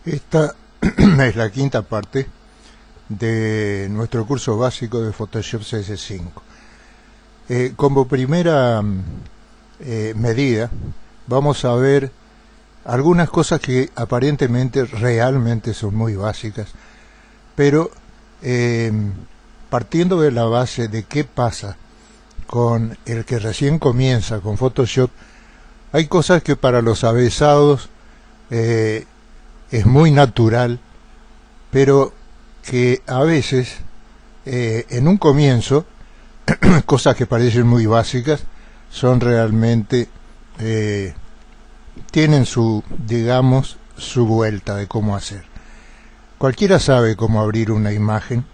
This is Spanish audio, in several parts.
Esta es la quinta parte de nuestro curso básico de Photoshop CS5. Como primera medida, vamos a ver algunas cosas que aparentemente realmente son muy básicas, pero partiendo de la base de qué pasa con el que recién comienza con Photoshop, hay cosas que para los avesados es muy natural, pero que a veces en un comienzo cosas que parecen muy básicas son realmente tienen su, digamos, su vuelta de cómo hacer. Cualquiera sabe cómo abrir una imagen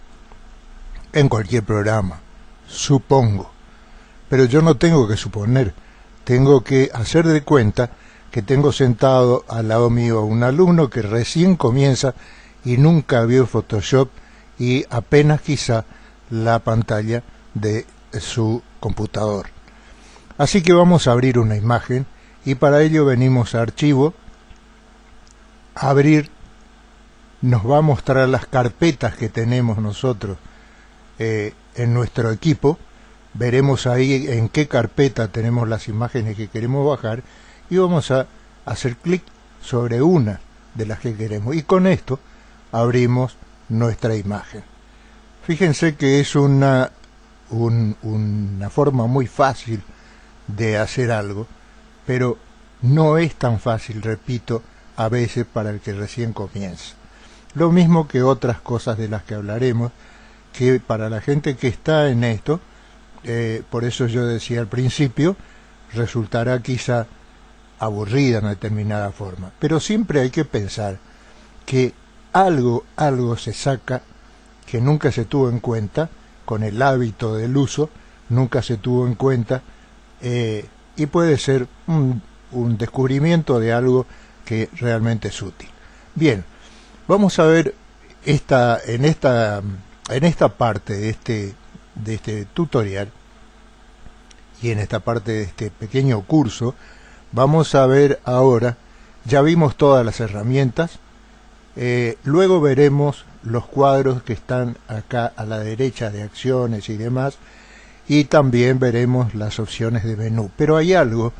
en cualquier programa, supongo, pero yo no tengo que suponer, tengo que hacer de cuenta que tengo sentado al lado mío a un alumno que recién comienza y nunca vio Photoshop y apenas quizá la pantalla de su computador. Así que vamos a abrir una imagen y para ello venimos a Archivo, Abrir, nos va a mostrar las carpetas que tenemos nosotros en nuestro equipo. Veremos ahí en qué carpeta tenemos las imágenes que queremos bajar y vamos a hacer clic sobre una de las que queremos y con esto abrimos nuestra imagen. Fíjense que es una forma muy fácil de hacer algo, pero no es tan fácil, repito, a veces para el que recién comienza. Lo mismo que otras cosas de las que hablaremos, que para la gente que está en esto, por eso yo decía al principio, resultará quizá aburrida en determinada forma, pero siempre hay que pensar que algo se saca que nunca se tuvo en cuenta, con el hábito del uso, nunca se tuvo en cuenta, y puede ser un descubrimiento de algo que realmente es útil. Bien, vamos a ver en esta parte de este tutorial y en esta parte de este pequeño curso, vamos a ver ahora, ya vimos todas las herramientas, luego veremos los cuadros que están acá a la derecha de acciones y demás, y también veremos las opciones de menú. Pero hay algo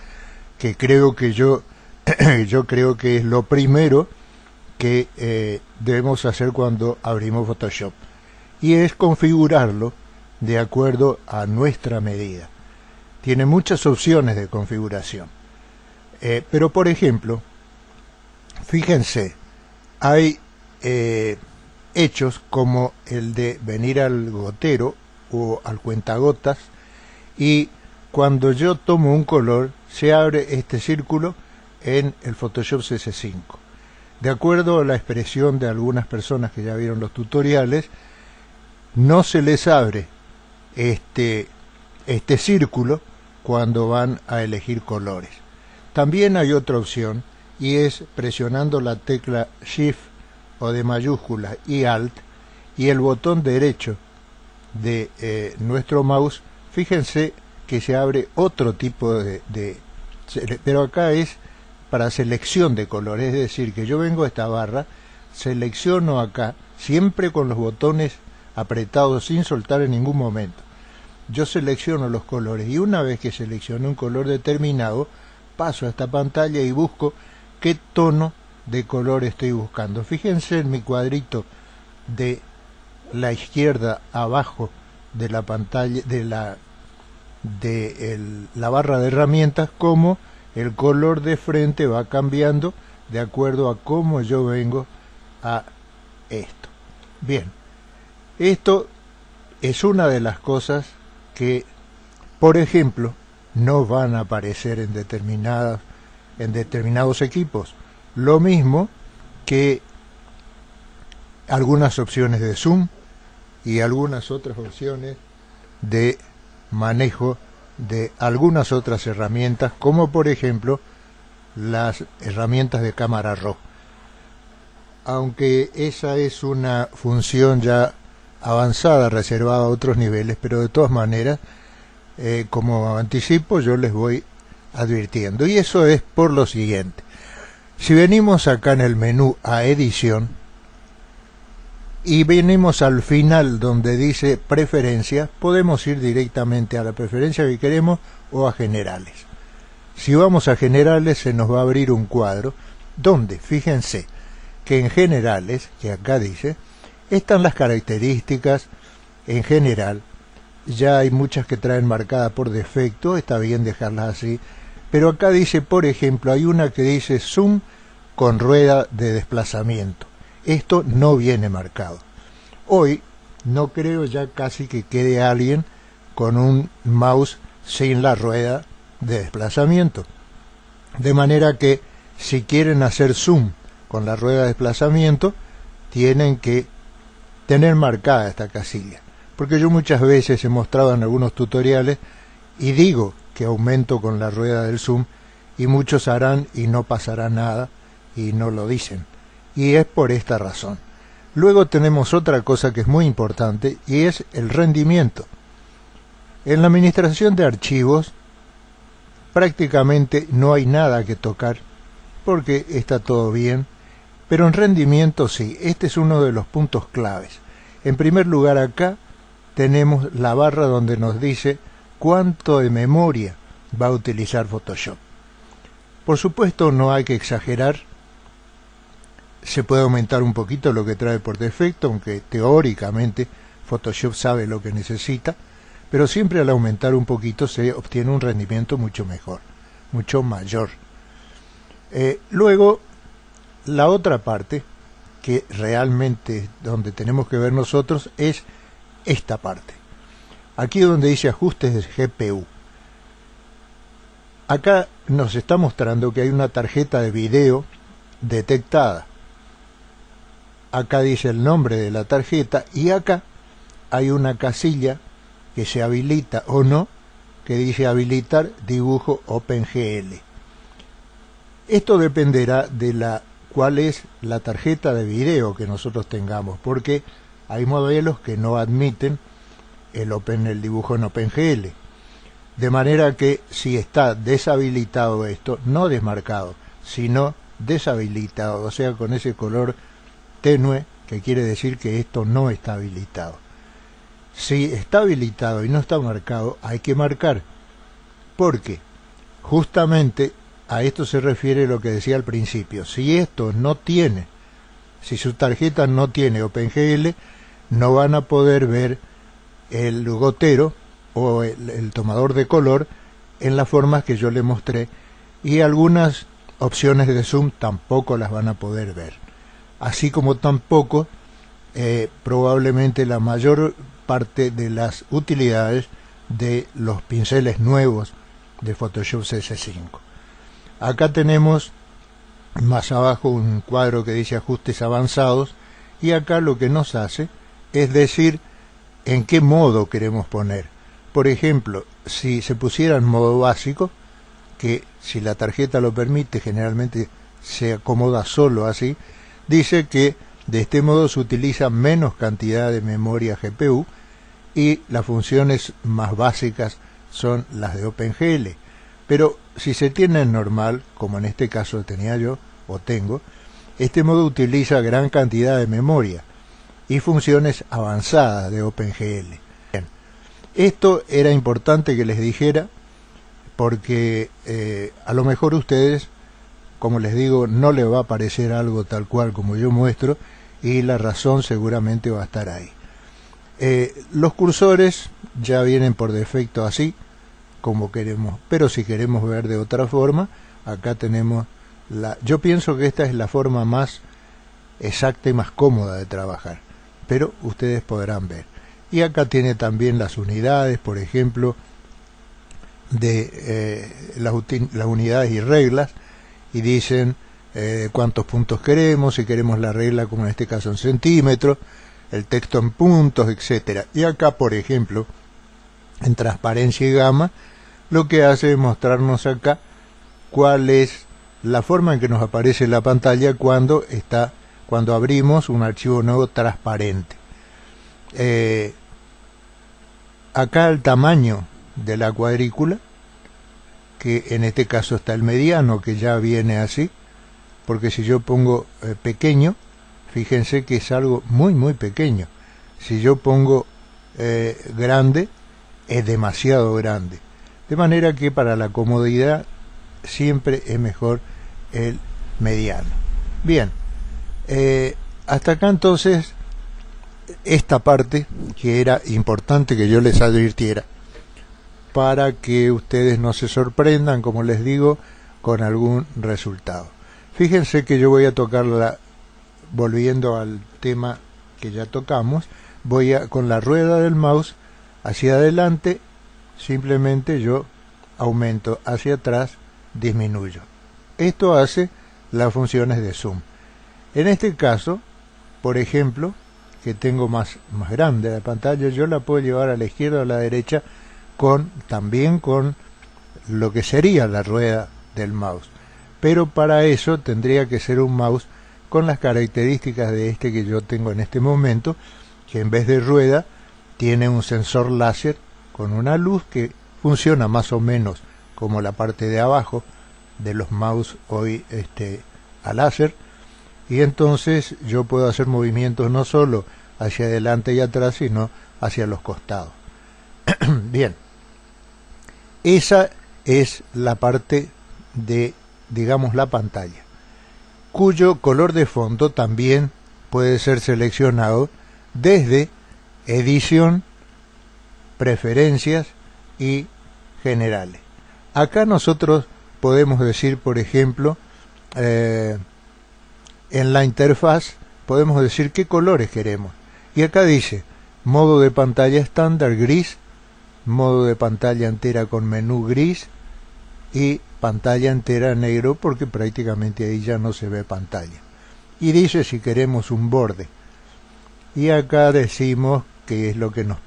que creo que yo creo que es lo primero que debemos hacer cuando abrimos Photoshop, y es configurarlo de acuerdo a nuestra medida. Tiene muchas opciones de configuración. Pero por ejemplo, fíjense, hay hechos como el de venir al gotero o al cuentagotas, y cuando yo tomo un color se abre este círculo en el Photoshop CS5. De acuerdo a la expresión de algunas personas que ya vieron los tutoriales, no se les abre este círculo cuando van a elegir colores. También hay otra opción, y es presionando la tecla Shift o de mayúscula y Alt y el botón derecho de nuestro mouse. Fíjense que se abre otro tipo pero acá es para selección de colores, es decir, que yo vengo a esta barra, selecciono acá, siempre con los botones apretados sin soltar en ningún momento. Yo selecciono los colores y una vez que selecciono un color determinado, paso a esta pantalla y busco qué tono de color estoy buscando. Fíjense en mi cuadrito de la izquierda abajo de la pantalla, de la barra de herramientas, cómo el color de frente va cambiando de acuerdo a cómo yo vengo a esto. Bien, esto es una de las cosas que, por ejemplo, no van a aparecer en determinados equipos. Lo mismo que algunas opciones de zoom y algunas otras opciones de manejo de algunas otras herramientas, como por ejemplo las herramientas de cámara RAW. Aunque esa es una función ya avanzada, reservada a otros niveles, pero de todas maneras, como anticipo, yo les voy advirtiendo. Y eso es por lo siguiente. Si venimos acá en el menú a edición y venimos al final donde dice preferencias, podemos ir directamente a la preferencia que queremos o a generales. Si vamos a generales se nos va a abrir un cuadro donde, fíjense, que en generales, que acá dice, están las características en general. Ya hay muchas que traen marcada por defecto, está bien dejarlas así, pero acá dice, por ejemplo, hay una que dice zoom con rueda de desplazamiento. Esto no viene marcado. Hoy no creo ya casi que quede alguien con un mouse sin la rueda de desplazamiento. De manera que si quieren hacer zoom con la rueda de desplazamiento, tienen que tener marcada esta casilla. Porque yo muchas veces he mostrado en algunos tutoriales y digo que aumento con la rueda del zoom y muchos harán y no pasará nada y no lo dicen. Y es por esta razón. Luego tenemos otra cosa que es muy importante y es el rendimiento. En la administración de archivos prácticamente no hay nada que tocar porque está todo bien, pero en rendimiento sí, este es uno de los puntos claves. En primer lugar, acá tenemos la barra donde nos dice cuánto de memoria va a utilizar Photoshop. Por supuesto no hay que exagerar, se puede aumentar un poquito lo que trae por defecto, aunque teóricamente Photoshop sabe lo que necesita, pero siempre al aumentar un poquito se obtiene un rendimiento mucho mejor, mucho mayor. Luego, la otra parte, que realmente donde tenemos que ver nosotros, es esta parte. Aquí donde dice ajustes de GPU. Acá nos está mostrando que hay una tarjeta de video detectada. Acá dice el nombre de la tarjeta y acá hay una casilla que se habilita o no, que dice habilitar dibujo OpenGL. Esto dependerá de cuál es la tarjeta de video que nosotros tengamos, porque hay modelos que no admiten el dibujo en OpenGL. De manera que si está deshabilitado esto, no desmarcado, sino deshabilitado, o sea, con ese color tenue, que quiere decir que esto no está habilitado. Si está habilitado y no está marcado, hay que marcar, porque justamente a esto se refiere lo que decía al principio. Si esto no tiene, si su tarjeta no tiene OpenGL, no van a poder ver el gotero o el tomador de color en las formas que yo le mostré, y algunas opciones de zoom tampoco las van a poder ver, así como tampoco probablemente la mayor parte de las utilidades de los pinceles nuevos de Photoshop CS5. Acá tenemos más abajo un cuadro que dice ajustes avanzados, y acá lo que nos hace es decir en qué modo queremos poner. Por ejemplo, si se pusiera en modo básico, que si la tarjeta lo permite generalmente se acomoda solo así, dice que de este modo se utiliza menos cantidad de memoria GPU y las funciones más básicas son las de OpenGL. Pero si se tiene en normal, como en este caso tenía yo o tengo, este modo utiliza gran cantidad de memoria y funciones avanzadas de OpenGL. Bien. Esto era importante que les dijera porque a lo mejor ustedes, como les digo, no les va a parecer algo tal cual como yo muestro, y la razón seguramente va a estar ahí. Los cursores ya vienen por defecto así, como queremos, pero si queremos ver de otra forma, acá tenemos yo pienso que esta es la forma más exacta y más cómoda de trabajar, pero ustedes podrán ver. Y acá tiene también las unidades, por ejemplo, de las unidades y reglas, y dicen cuántos puntos queremos, si queremos la regla como en este caso en centímetros, el texto en puntos, etcétera. Y acá, por ejemplo, en transparencia y gama, lo que hace es mostrarnos acá cuál es la forma en que nos aparece la pantalla cuando abrimos un archivo nuevo transparente. Acá el tamaño de la cuadrícula, que en este caso está el mediano, que ya viene así, porque si yo pongo pequeño, fíjense que es algo muy pequeño. Si yo pongo grande, es demasiado grande. De manera que para la comodidad siempre es mejor el mediano. Bien, hasta acá entonces esta parte que era importante que yo les advirtiera para que ustedes no se sorprendan, como les digo, con algún resultado. Fíjense que yo voy a tocarla, volviendo al tema que ya tocamos, con la rueda del mouse hacia adelante, simplemente yo aumento, hacia atrás disminuyo. Esto hace las funciones de zoom. En este caso, por ejemplo, que tengo más grande la pantalla, yo la puedo llevar a la izquierda o a la derecha también con lo que sería la rueda del mouse. Pero para eso tendría que ser un mouse con las características de este que yo tengo en este momento, que en vez de rueda tiene un sensor láser con una luz que funciona más o menos como la parte de abajo de los mouse hoy a láser, y entonces yo puedo hacer movimientos no solo hacia adelante y atrás, sino hacia los costados. Bien, esa es la parte de, digamos, la pantalla, cuyo color de fondo también puede ser seleccionado desde edición, preferencias y generales. Acá nosotros podemos decir, por ejemplo, en la interfaz podemos decir qué colores queremos, y acá dice modo de pantalla estándar gris, modo de pantalla entera con menú gris y pantalla entera negro, porque prácticamente ahí ya no se ve pantalla, y dice si queremos un borde, y acá decimos que es lo que nos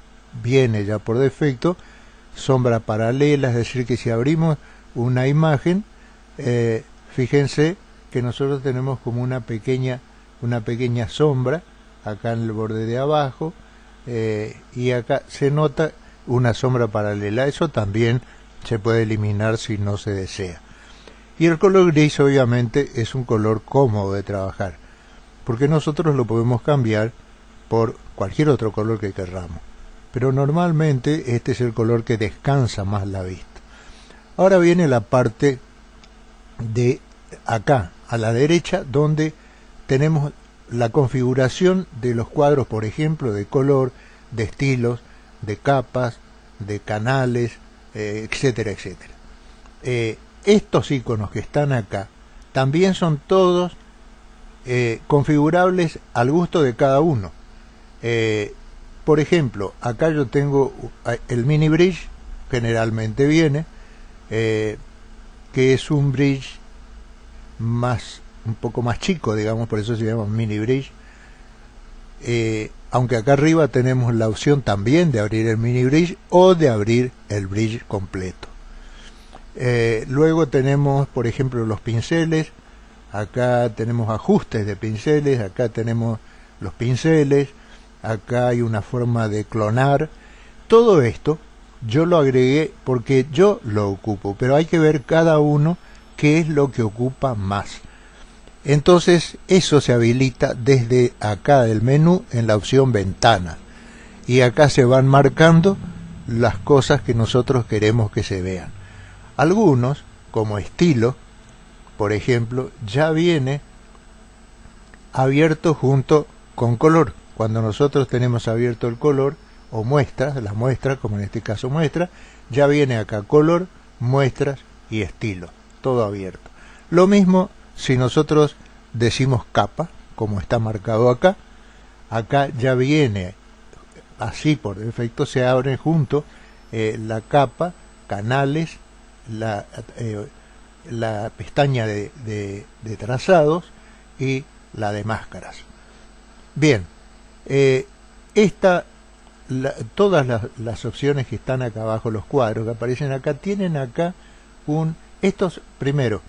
viene ya por defecto, sombra paralela, es decir que si abrimos una imagen, fíjense que nosotros tenemos como una pequeña sombra acá en el borde de abajo, y acá se nota una sombra paralela. Eso también se puede eliminar si no se desea. Y el color gris obviamente es un color cómodo de trabajar, porque nosotros lo podemos cambiar por cualquier otro color que querramos, pero normalmente este es el color que descansa más la vista. Ahora viene la parte de acá a la derecha, donde tenemos la configuración de los cuadros, por ejemplo, de color, de estilos, de capas, de canales, etcétera, etcétera. Estos iconos que están acá también son todos configurables al gusto de cada uno. Por ejemplo, acá yo tengo el mini bridge, generalmente viene, que es un bridge un poco más chico, digamos, por eso se llama mini bridge. Aunque acá arriba tenemos la opción también de abrir el mini bridge o de abrir el bridge completo. Luego tenemos, por ejemplo, los pinceles. Acá tenemos ajustes de pinceles, acá tenemos los pinceles, acá hay una forma de clonar. Todo esto yo lo agregué porque yo lo ocupo, pero hay que ver cada uno qué es lo que ocupa más. Entonces eso se habilita desde acá del menú en la opción ventana, y acá se van marcando las cosas que nosotros queremos que se vean. Algunos, como estilo, por ejemplo, ya viene abierto junto con color. Cuando nosotros tenemos abierto el color o muestras, las muestras, como en este caso muestra, ya viene acá color, muestras y estilo, todo abierto. Lo mismo si nosotros decimos capa, como está marcado acá, acá ya viene así por defecto, se abren junto la capa, canales, la pestaña de trazados y la de máscaras. Bien, todas las opciones que están acá abajo, los cuadros que aparecen acá, tienen acá primero,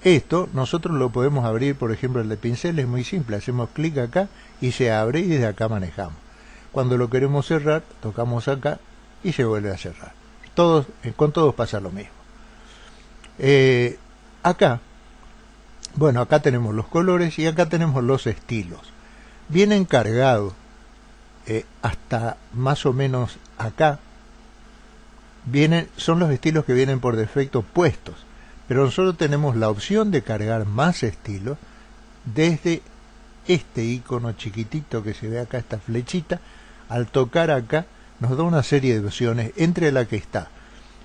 esto nosotros lo podemos abrir, por ejemplo, el de pincel es muy simple, hacemos clic acá y se abre y desde acá manejamos. Cuando lo queremos cerrar, tocamos acá y se vuelve a cerrar. Con todos pasa lo mismo. Acá Bueno, acá tenemos los colores y acá tenemos los estilos. Vienen cargados hasta más o menos acá. Son los estilos que vienen por defecto puestos, pero nosotros tenemos la opción de cargar más estilos desde este icono chiquitito que se ve acá, esta flechita. Al tocar acá nos da una serie de opciones, entre la que está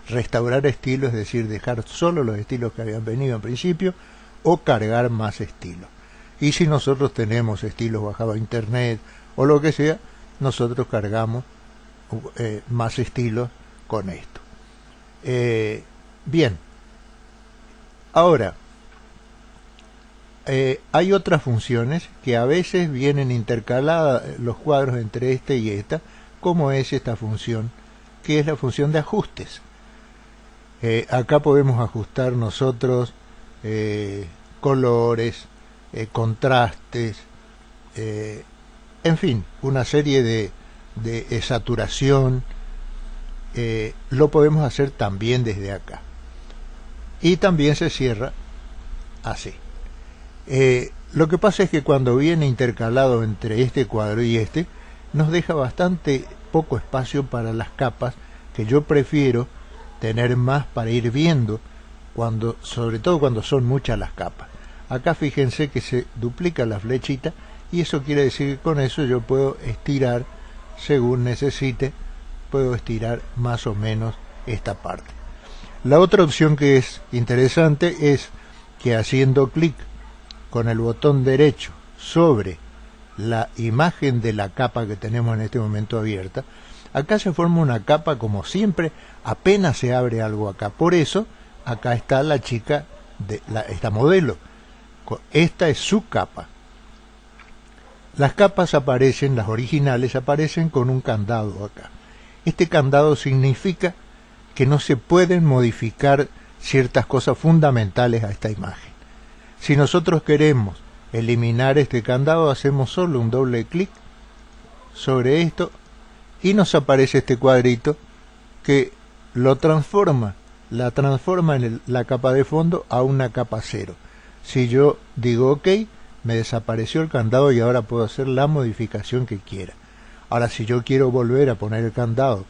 restaurar estilos, es decir, dejar solo los estilos que habían venido en principio, o cargar más estilos. Y si nosotros tenemos estilos bajados a internet o lo que sea, nosotros cargamos más estilos con esto. Bien, ahora hay otras funciones que a veces vienen intercaladas los cuadros entre este y esta, como es esta función, que es la función de ajustes. Acá podemos ajustar nosotros colores, contrastes, en fin, una serie de saturación. Lo podemos hacer también desde acá. Y también se cierra así. Lo que pasa es que cuando viene intercalado entre este cuadro y este, nos deja bastante poco espacio para las capas, que yo prefiero tener más para ir viendo, sobre todo cuando son muchas las capas. Acá fíjense que se duplica la flechita, y eso quiere decir que con eso yo puedo estirar según necesite, puedo estirar más o menos esta parte. La otra opción que es interesante es que haciendo clic con el botón derecho sobre la imagen de la capa que tenemos en este momento abierta, acá se forma una capa como siempre apenas se abre algo acá. Por eso acá está la chica, esta modelo, esta es su capa. Las capas aparecen, las originales aparecen con un candado acá. Este candado significa que no se pueden modificar ciertas cosas fundamentales a esta imagen. Si nosotros queremos eliminar este candado, hacemos solo un doble clic sobre esto y nos aparece este cuadrito que lo transforma, la transforma en la capa de fondo a una capa cero. Si yo digo OK, me desapareció el candado y ahora puedo hacer la modificación que quiera. Ahora, si yo quiero volver a poner el candado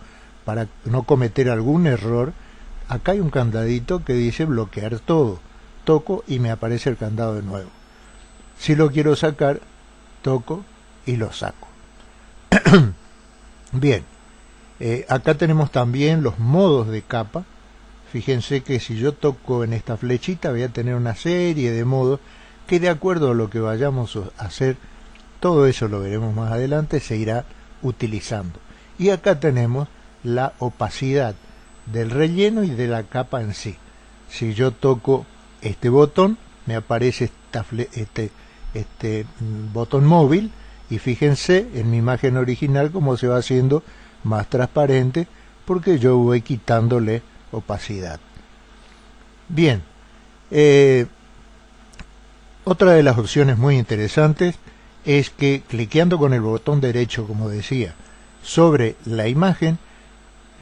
para no cometer algún error, acá hay un candadito que dice bloquear todo. Toco y me aparece el candado de nuevo. Si lo quiero sacar, toco y lo saco. Bien, acá tenemos también los modos de capa. Fíjense que si yo toco en esta flechita voy a tener una serie de modos que, de acuerdo a lo que vayamos a hacer, todo eso lo veremos más adelante, se irá utilizando. Y acá tenemos la opacidad del relleno y de la capa en sí. Si yo toco este botón, me aparece este botón móvil, y fíjense en mi imagen original cómo se va haciendo más transparente, porque yo voy quitándole opacidad. Bien, otra de las opciones muy interesantes es que cliqueando con el botón derecho, como decía, sobre la imagen,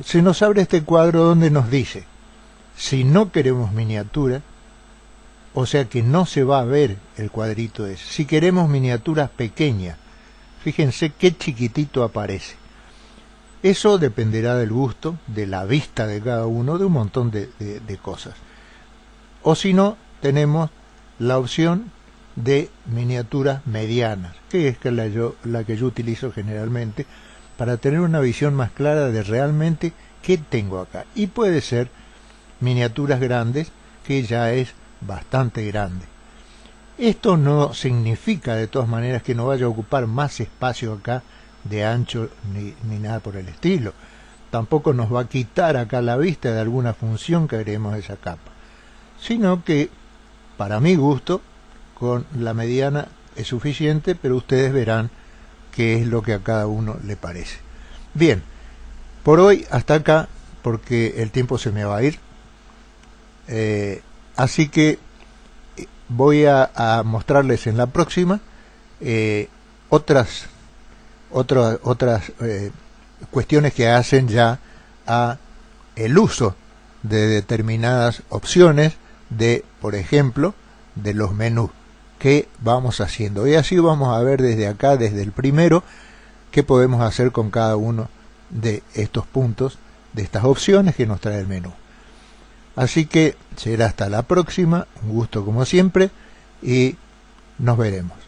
se nos abre este cuadro donde nos dice, si no queremos miniatura, o sea que no se va a ver el cuadrito ese. Si queremos miniaturas pequeñas, fíjense qué chiquitito aparece. Eso dependerá del gusto, de la vista de cada uno, de un montón de cosas. O si no, tenemos la opción de miniaturas medianas, que es la que yo utilizo generalmente para tener una visión más clara de realmente qué tengo acá. Y puede ser miniaturas grandes, que ya es bastante grande. Esto no significa de todas maneras que no vaya a ocupar más espacio acá de ancho ni nada por el estilo. Tampoco nos va a quitar acá la vista de alguna función que agreguemos a esa capa, sino que para mi gusto con la mediana es suficiente, pero ustedes verán qué es lo que a cada uno le parece. Bien, por hoy hasta acá, porque el tiempo se me va a ir. Así que voy a mostrarles en la próxima otras cuestiones que hacen ya a el uso de determinadas opciones de, por ejemplo, de los menús que vamos haciendo. Y así vamos a ver desde acá, desde el primero, qué podemos hacer con cada uno de estos puntos, de estas opciones que nos trae el menú. Así que será hasta la próxima, un gusto como siempre, y nos veremos.